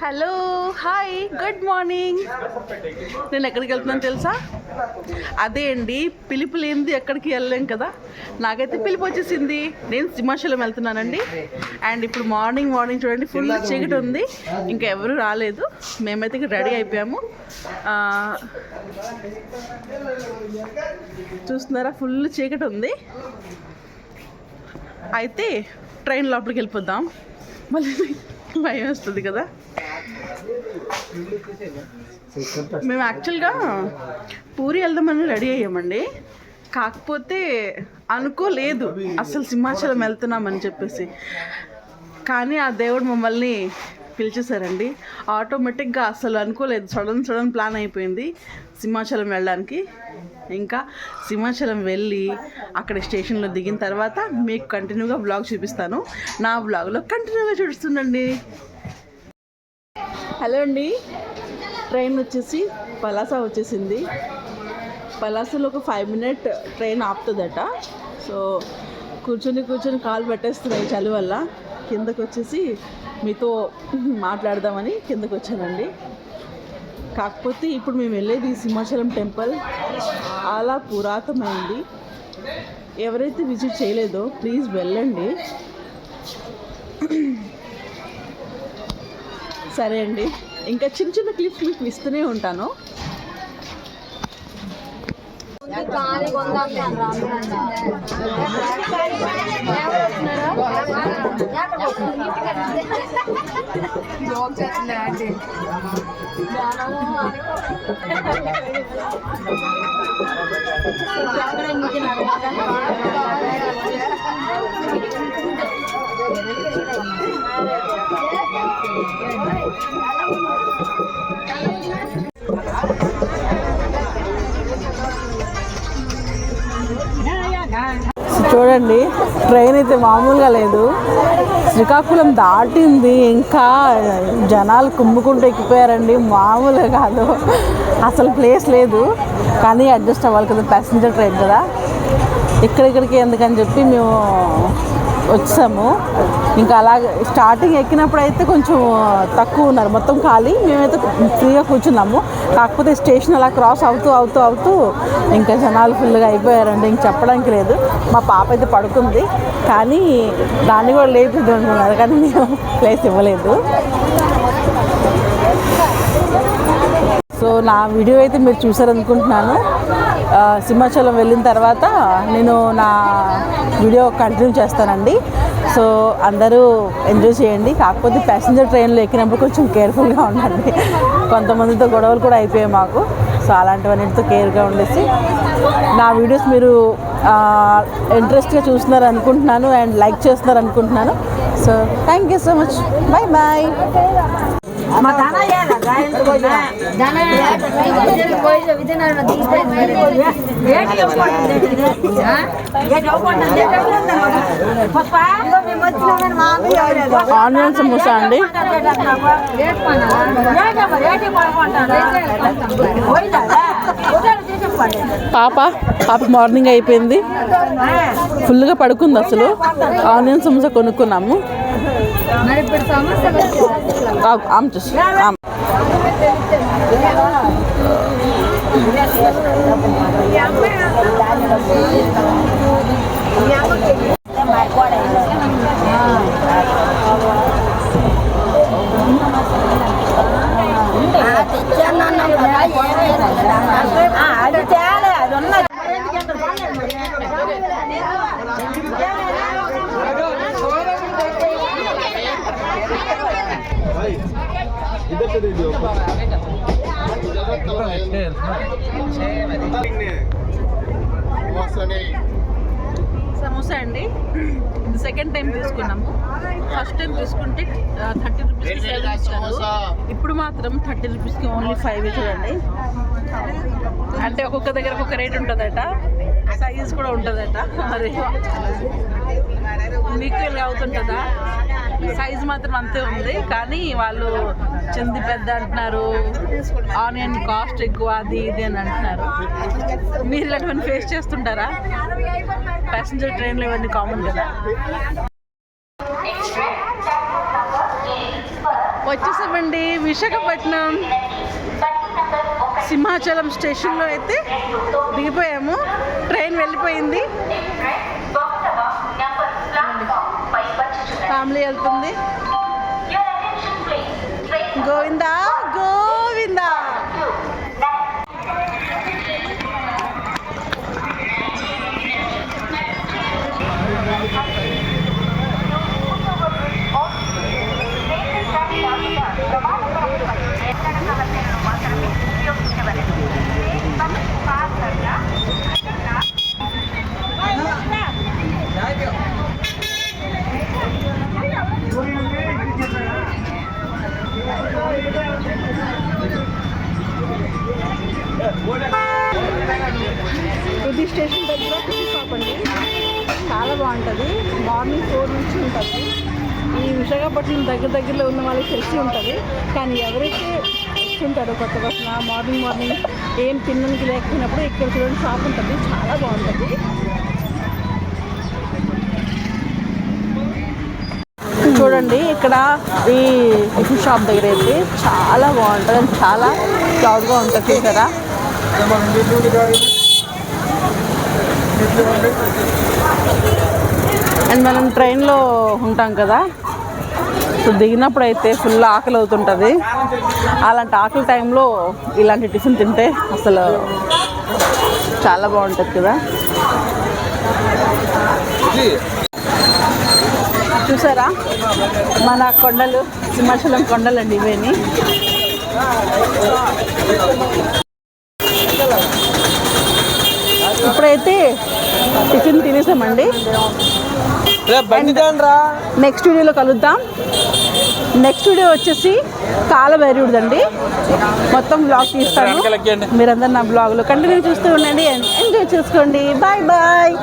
Hello hi good morning. నేను ఎక్కడికి వెళ్తున్నాను తెలుసా? అదే అండి, పిలుపు లేనిది ఎక్కడికి వెళ్ళలేం కదా. నాకైతే పిలుపు వచ్చేసింది. నేను సింహాచలం వెళ్తున్నానండి. అండ్ ఇప్పుడు మార్నింగ్ చూడండి, ఫుల్ చీకటి ఉంది, ఇంకా ఎవరు రాలేదు. మేమైతే ఇక్కడ రెడీ అయిపోయాము. చూస్తున్నారా, ఫుల్ చీకటి ఉంది. అయితే ట్రైన్ లోపలికి వెళ్ళిపోద్దాం, మళ్ళీ భయం వస్తుంది కదా. మేము యాక్చువల్గా పూరి వెళ్దామని రెడీ అయ్యామండి. కాకపోతే అనుకోలేదు అసలు సింహాచలం వెళ్తున్నామని చెప్పేసి. కానీ ఆ దేవుడు మమ్మల్ని పిలిచేశారండి. ఆటోమేటిక్గా అసలు అనుకోలేదు, సడన్ ప్లాన్ అయిపోయింది సింహాచలం వెళ్ళడానికి. ఇంకా సింహాచలం వెళ్ళి అక్కడ స్టేషన్లో దిగిన తర్వాత మీకు కంటిన్యూగా బ్లాగ్ చూపిస్తాను. నా బ్లాగ్లో కంటిన్యూగా చూపిస్తుండండి. హలో అండి, ట్రైన్ వచ్చేసి పలాస వచ్చేసింది. పలాసలో ఒక 5 minute ట్రైన్ ఆపుతుందట. సో కూర్చొని కాలు పెట్టేస్తున్నాయి చలి వల్ల. కిందకు వచ్చేసి మీతో మాట్లాడదామని కిందకు వచ్చానండి. కాకపోతే ఇప్పుడు మేము వెళ్ళేది సింహాచలం టెంపుల్ చాలా పురాతనమైంది. ఎవరైతే విజిట్ చేయలేదో ప్లీజ్ వెళ్ళండి. సరే అండి, ఇంకా చిన్న క్లిప్స్ మీకు ఇస్తూనే ఉంటాను. చూడండి, ట్రైన్ అయితే మామూలుగా లేదు. శ్రీకాకుళం దాటింది, ఇంకా జనాలు కుమ్ముకుంటూ ఎక్కిపోయారండి. మామూలుగా కాదు, అసలు ప్లేస్ లేదు. కానీ అడ్జస్ట్ అవ్వాలి కదా, ప్యాసింజర్ ట్రైన్ కదా. ఇక్కడికి ఎందుకని చెప్పి మేము వచ్చాము. ఇంకా అలాగే స్టార్టింగ్ ఎక్కినప్పుడు అయితే కొంచెం తక్కువ ఉన్నారు, మొత్తం ఖాళీ. మేమైతే ఫ్రీగా కూర్చున్నాము. కాకపోతే స్టేషన్ అలా క్రాస్ అవుతూ ఇంకా జనాలు ఫుల్గా అయిపోయారండి. ఇంక చెప్పడానికి లేదు. మా పాప అయితే పడుకుంది, కానీ దాన్ని కూడా లేపిద్దు అనుకున్నారు, కానీ మేము ప్లేస్ ఇవ్వలేదు. సో నా వీడియో అయితే మీరు చూసారనుకుంటున్నాను. సింహాచలం వెళ్ళిన తర్వాత నేను నా వీడియో కంటిన్యూ చేస్తానండి. సో అందరూ ఎంజాయ్ చేయండి. కాకపోతే ప్యాసింజర్ ట్రైన్లో ఎక్కినప్పుడు కొంచెం కేర్ఫుల్గా ఉండండి. కొంతమందితో గొడవలు కూడా అయిపోయాయి మాకు. సో అలాంటివన్నిటితో కేర్గా ఉండేసి నా వీడియోస్ మీరు ఇంట్రెస్ట్గా చూస్తున్నారు అనుకుంటున్నాను అండ్ లైక్ చేస్తున్నారు అనుకుంటున్నాను. So thank you so much. Bye. Onion samosa అండి. పాప మార్నింగ్ అయిపోయింది, ఫుల్గా పడుకుంది. అసలు ఆనియన్ సమోసా కొనుక్కున్నాము. సమోసా అండి. ఇది సెకండ్ టైం తీసుకున్నాము. ఫస్ట్ టైం తీసుకుంటే 30 రూపీస్కి 7 ఇచ్చారు. ఇప్పుడు మాత్రం 30 రూపీస్కి ఓన్లీ 5 చూడండి. అంటే ఒక్కొక్క దగ్గర ఒక్కొక్క రేట్ ఉంటుందట, సైజ్ కూడా ఉంటుందట. మరి మీకు ఇలా అవుతుంటుందా? సైజ్ మాత్రం అంతే ఉంది, కానీ వాళ్ళు చింది పెద్ద అంటున్నారు, ఆనియన్ కాస్ట్ ఎక్కువ, అది ఇది అని అంటున్నారు. మీరు ఇలాంటివన్నీ ఫేస్ చేస్తుంటారా? ప్యాసింజర్ ట్రైన్లో ఇవన్నీ కామన్ కదా. వచ్చేసామండి విశాఖపట్నం సింహాచలం స్టేషన్లో అయితే దిగిపోయాము. ట్రైన్ వెళ్ళిపోయింది, ఫ్యామిలీ వెళ్తుంది. గోవిందా గోవిందా. ఇది స్టేషన్ దగ్గర టీ షాప్ అండి, చాలా బాగుంటుంది. మార్నింగ్ 4 నుంచి ఉంటుంది. ఈ విశాఖపట్నం దగ్గరలో ఉన్న వాళ్ళకి తెలిసి ఉంటుంది, కానీ ఎవరైతే వస్తుంటారో కొత్త బస్సున మార్నింగ్ ఏం తినడానికి లేకపోయినప్పుడు ఇక్కడ చూడండి షాప్ ఉంటుంది, చాలా బాగుంటుంది. చూడండి ఇక్కడ ఈ టిఫిన్ షాప్ దగ్గర అయితే చాలా బాగుంటుంది అండ్ చాలా క్రౌడ్గా ఉంటుంది. చూసారా, అండ్ మనం ట్రైన్లో ఉంటాం కదా, సో దిగినప్పుడు అయితే ఫుల్ ఆకలి అవుతుంటుంది. అలాంటి ఆకలి టైంలో ఇలాంటి టిఫిన్ తింటే అసలు చాలా బాగుంటుంది కదా. చూసారా మన కొండలు, సింహాచలం కొండలు అండి ఇవేని. ఇప్పుడైతే టిఫిన్ తినేసామండి. నెక్స్ట్ వీడియోలో కలుద్దాం. నెక్స్ట్ వీడియో వచ్చేసి కాలభైరవుడిదండి. మొత్తం బ్లాగ్ తీస్తాను, మీరందరూ నా బ్లాగ్లో కంటిన్యూ చూస్తూ ఉండండి, ఎంజాయ్ చేసుకోండి. Bye bye.